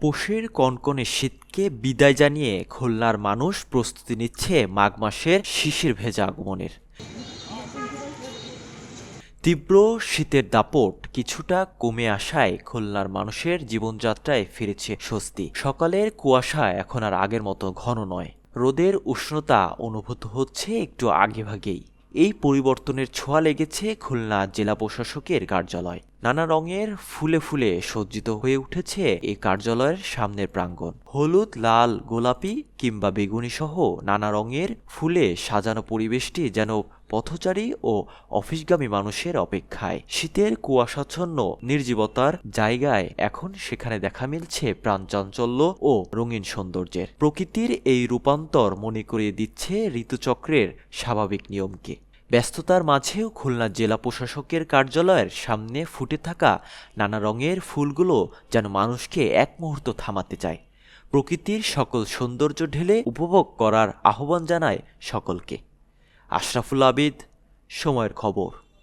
পৌষের কনকনে শীতকে বিদায় জানিয়ে খুলনার মানুষ প্রস্তুতি নিচ্ছে মাঘ মাসের শিশির ভেজা আগমনের। তীব্র শীতের দাপট কিছুটা কমে আসায় খুলনার মানুষের জীবনযাত্রায় ফিরেছে স্বস্তি। সকালের কুয়াশা এখন আর আগের মতো ঘন নয়, রোদের উষ্ণতা অনুভূত হচ্ছে একটু আগেভাগেই। এই পরিবর্তনের ছোঁয়া লেগেছে খুলনা জেলা প্রশাসকের কার্যালয়। নানা রঙের ফুলে ফুলে সজ্জিত হয়ে উঠেছে এই কার্যালয়ের সামনের প্রাঙ্গণ। হলুদ, লাল, গোলাপি কিংবা বেগুনি সহ নানা রঙের ফুলে সাজানো পরিবেশটি যেন পথচারী ও অফিসগামী মানুষের অপেক্ষায়। শীতের কুয়াশাচ্ছন্ন নির্জীবতার জায়গায় এখন সেখানে দেখা মিলছে প্রাণচাঞ্চল্য ও রঙিন সৌন্দর্যের। প্রকৃতির এই রূপান্তর মনে করিয়ে দিচ্ছে ঋতুচক্রের স্বাভাবিক নিয়মকে। ব্যস্ততার মাঝেও খুলনা জেলা প্রশাসকের কার্যালয়ের সামনে ফুটে থাকা নানা রঙের ফুলগুলো যেন মানুষকে এক মুহূর্ত থামাতে চায়। প্রকৃতির সকল সৌন্দর্য ঢেলে উপভোগ করার আহ্বান জানায় সকলকে। আশরাফুল আবিদ, সময়ের খবর।